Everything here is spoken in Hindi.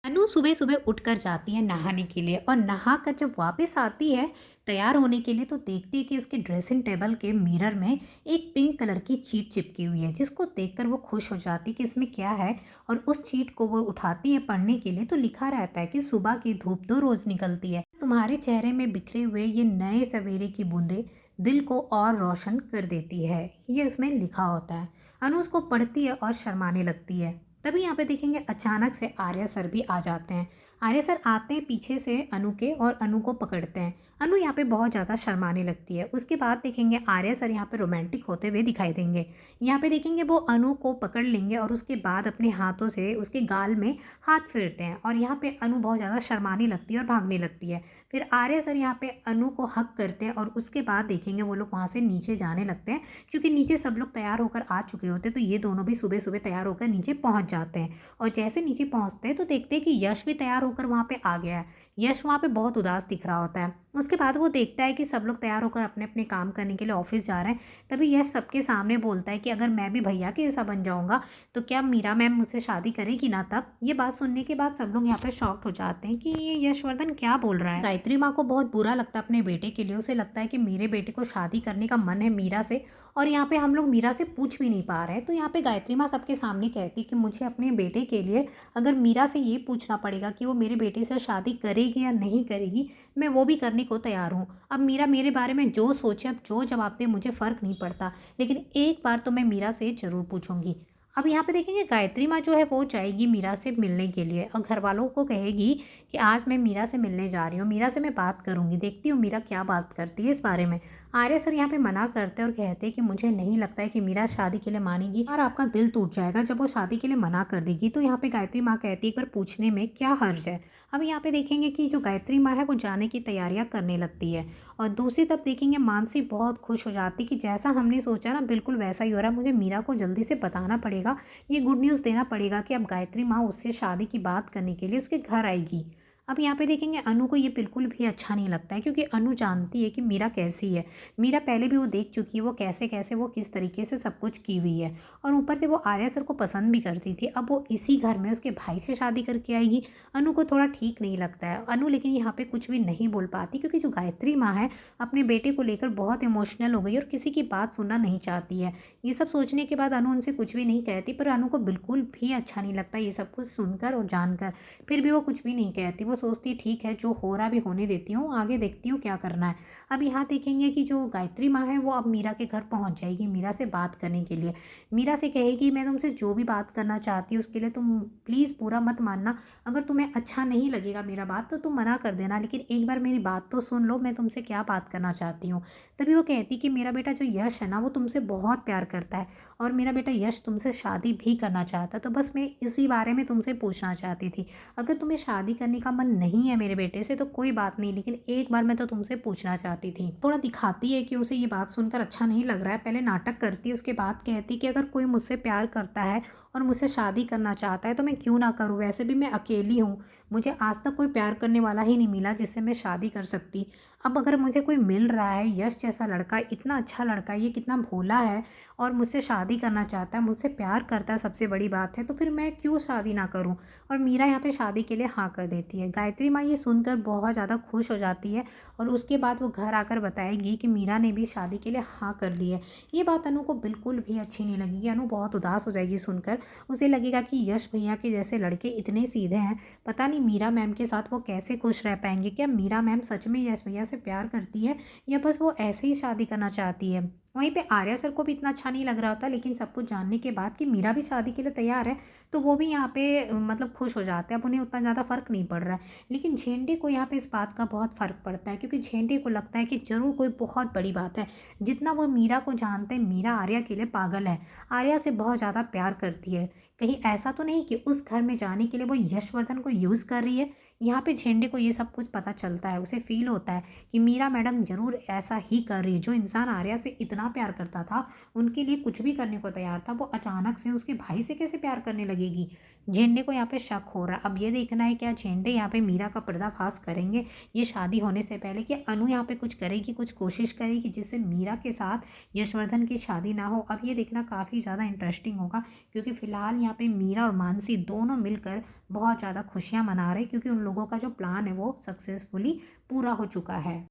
अनु सुबह सुबह उठकर जाती है नहाने के लिए और नहाकर जब वापस आती है तैयार होने के लिए तो देखती है कि उसके ड्रेसिंग टेबल के मिरर में एक पिंक कलर की चीट चिपकी हुई है, जिसको देखकर वो खुश हो जाती है कि इसमें क्या है। और उस चीट को वो उठाती है पढ़ने के लिए तो लिखा रहता है कि सुबह की धूप तो रोज निकलती है, तुम्हारे चेहरे में बिखरे हुए ये नए सवेरे की बूंदें दिल को और रोशन कर देती है, ये उसमें लिखा होता है। अनु उसको पढ़ती है और शर्माने लगती है। तभी यहाँ पे देखेंगे अचानक से आर्या सर भी आ जाते हैं। आर्या सर आते हैं पीछे से अनु के और अनु को पकड़ते हैं। अनु यहाँ पे बहुत ज़्यादा शर्माने लगती है। उसके बाद देखेंगे आर्या सर यहाँ पे रोमांटिक होते हुए दिखाई देंगे। यहाँ पे देखेंगे वो अनु को पकड़ लेंगे और उसके बाद अपने हाथों से उसके गाल में हाथ फेरते हैं और यहाँ पे अनु बहुत ज़्यादा शर्माने लगती है और भागने लगती है। फिर आर्या सर यहाँ पे अनु को हक करते हैं और उसके बाद देखेंगे वो लोग वहाँ से नीचे जाने लगते हैं, क्योंकि नीचे सब लोग तैयार होकर आ चुके होते हैं। तो ये दोनों भी सुबह सुबह तैयार होकर नीचे पहुँच जाते हैं और जैसे नीचे पहुँचते हैं तो देखते हैं कि यश भी तैयार होकर वहाँ पे आ गया है। यश वहाँ पे बहुत उदास दिख रहा होता है। उसके बाद वो देखता है कि सब लोग तैयार होकर अपने अपने काम करने के लिए ऑफिस जा रहे हैं। तभी यश सबके सामने बोलता है कि अगर मैं भी भैया के जैसा बन जाऊँगा तो क्या मीरा मैम मुझसे शादी करेगी ना। तब ये बात सुनने के बाद सब लोग यहाँ पे शॉक्ड हो जाते हैं कि ये यशवर्धन क्या बोल रहा है। गायत्री माँ को बहुत बुरा लगता है अपने बेटे के लिए। उसे लगता है कि मेरे बेटे को शादी करने का मन है मीरा से और यहाँ पे हम लोग मीरा से पूछ भी नहीं पा रहे हैं। तो यहाँ पे गायत्री माँ सबके सामने कहती कि मुझे अपने बेटे के लिए अगर मीरा से ये पूछना पड़ेगा कि वो मेरे बेटे से शादी करेगी या नहीं करेगी, मैं वो भी करने को तैयार हूँ। अब मीरा मेरे बारे में जो सोचे, अब जो जवाब दे, मुझे फ़र्क नहीं पड़ता, लेकिन एक बार तो मैं मीरा से ज़रूर पूछूंगी। अब यहाँ पे देखेंगे गायत्री माँ जो है वो जाएगी मीरा से मिलने के लिए और घर वालों को कहेगी कि आज मैं मीरा से मिलने जा रही हूँ, मीरा से मैं बात करूँगी, देखती हूँ मीरा क्या बात करती है इस बारे में। आर्य सर यहाँ पे मना करते हैं और कहते हैं कि मुझे नहीं लगता है कि मीरा शादी के लिए मानेगी और आपका दिल टूट जाएगा जब वो शादी के लिए मना कर देगी। तो यहाँ पे गायत्री माँ कहती है एक बार पूछने में क्या हर्ज है। अब यहाँ पे देखेंगे कि जो गायत्री माँ है वो जाने की तैयारियाँ करने लगती है और दूसरी तरफ देखेंगे मानसी बहुत खुश हो जाती कि जैसा हमने सोचा ना बिल्कुल वैसा ही हो रहा है। मुझे मीरा को जल्दी से बताना पड़ेगा, ये गुड न्यूज़ देना पड़ेगा कि अब गायत्री माँ उससे शादी की बात करने के लिए उसके घर आएगी। अब यहाँ पे देखेंगे अनु को ये बिल्कुल भी अच्छा नहीं लगता है, क्योंकि अनु जानती है कि मीरा कैसी है। मीरा पहले भी वो देख चुकी है, वो कैसे कैसे वो किस तरीके से सब कुछ की हुई है और ऊपर से वो आर्या सर को पसंद भी करती थी। अब वो इसी घर में उसके भाई से शादी करके आएगी, अनु को थोड़ा ठीक नहीं लगता है। अनु लेकिन यहाँ पे कुछ भी नहीं बोल पाती, क्योंकि जो गायत्री माँ है अपने बेटे को लेकर बहुत इमोशनल हो गई और किसी की बात सुनना नहीं चाहती है। ये सब सोचने के बाद अनु उनसे कुछ भी नहीं कहती, पर अनु को बिल्कुल भी अच्छा नहीं लगता ये सब कुछ सुनकर और जानकर। फिर भी वो कुछ भी नहीं कहती, वो सोचती ठीक है जो हो रहा भी होने देती हूँ, आगे देखती हूँ क्या करना है। अब यहाँ देखेंगे कि जो गायत्री माँ है वो अब मीरा के घर पहुँच जाएगी मीरा से बात करने के लिए। मीरा से कहेगी मैं तुमसे जो भी बात करना चाहती हूँ उसके लिए तुम प्लीज़ बुरा मत मानना, अगर तुम्हें अच्छा नहीं लगेगा मेरा बात तो तुम मना कर देना, लेकिन एक बार मेरी बात तो सुन लो, मैं तुमसे क्या बात करना चाहती हूँ। तभी वो कहती कि मेरा बेटा जो यश है ना वो तुमसे बहुत प्यार करता है और मेरा बेटा यश तुमसे शादी भी करना चाहता है, तो बस मैं इसी बारे में तुमसे पूछना चाहती थी। अगर तुम्हें शादी करने का मन नहीं है मेरे बेटे से तो कोई बात नहीं, लेकिन एक बार मैं तो तुमसे पूछना चाहती थी। थोड़ा दिखाती है कि उसे ये बात सुनकर अच्छा नहीं लग रहा है, पहले नाटक करती है, उसके बाद कहती कि अगर कोई मुझसे प्यार करता है और मुझसे शादी करना चाहता है तो मैं क्यों ना करूँ, वैसे भी मैं अकेली हूँ, मुझे आज तक कोई प्यार करने वाला ही नहीं मिला जिससे मैं शादी कर सकती। अब अगर मुझे कोई मिल रहा है, यश जैसा लड़का, इतना अच्छा लड़का, ये कितना भोला है और मुझसे शादी करना चाहता है, मुझसे प्यार करता है, सबसे बड़ी बात है, तो फिर मैं क्यों शादी ना करूं। और मीरा यहाँ पे शादी के लिए हाँ कर देती है। गायत्री माँ ये सुनकर बहुत ज़्यादा खुश हो जाती है और उसके बाद वो घर आकर बताएगी कि मीरा ने भी शादी के लिए हाँ कर दी है। ये बात अनु को बिल्कुल भी अच्छी नहीं लगेगी, अनु बहुत उदास हो जाएगी सुनकर। उसे लगेगा कि यश भैया के जैसे लड़के इतने सीधे हैं, पता नहीं मीरा मैम के साथ वो कैसे खुश रह पाएंगे। क्या मीरा मैम सच में यश भैया से प्यार करती है या बस वो ऐसे ही शादी करना चाहती है। वहीं पे आर्या सर को भी इतना अच्छा नहीं लग रहा होता, लेकिन सब कुछ जानने के बाद कि मीरा भी शादी के लिए तैयार है तो वो भी यहाँ पे मतलब खुश हो जाते हैं। अब उन्हें उतना ज़्यादा फ़र्क नहीं पड़ रहा है, लेकिन झेंडे को यहाँ पे इस बात का बहुत फ़र्क पड़ता है, क्योंकि झेंडे को लगता है कि ज़रूर कोई बहुत बड़ी बात है। जितना वो मीरा को जानते हैं, मीरा आर्या के लिए पागल है, आर्या से बहुत ज़्यादा प्यार करती है। कहीं ऐसा तो नहीं कि उस घर में जाने के लिए वो यशवर्धन को यूज़ कर रही है। यहाँ पे झेंडे को ये सब कुछ पता चलता है, उसे फील होता है कि मीरा मैडम ज़रूर ऐसा ही कर रही है। जो इंसान आर्या से इतना प्यार करता था, उनके लिए कुछ भी करने को तैयार था, वो अचानक से उसके भाई से कैसे प्यार करने लगेगी। झेंडे को यहाँ पे शक हो रहा है। अब ये देखना है क्या झेंडे यहाँ पे मीरा का पर्दाफाश करेंगे ये शादी होने से पहले, कि अनु यहाँ पे कुछ करेगी, कुछ कोशिश करेगी जिससे मीरा के साथ यशवर्धन की शादी ना हो। अब ये देखना काफ़ी ज़्यादा इंटरेस्टिंग होगा, क्योंकि फ़िलहाल यहाँ पे मीरा और मानसी दोनों मिलकर बहुत ज़्यादा खुशियाँ मना रहे, क्योंकि उन लोगों का जो प्लान है वो सक्सेसफुली पूरा हो चुका है।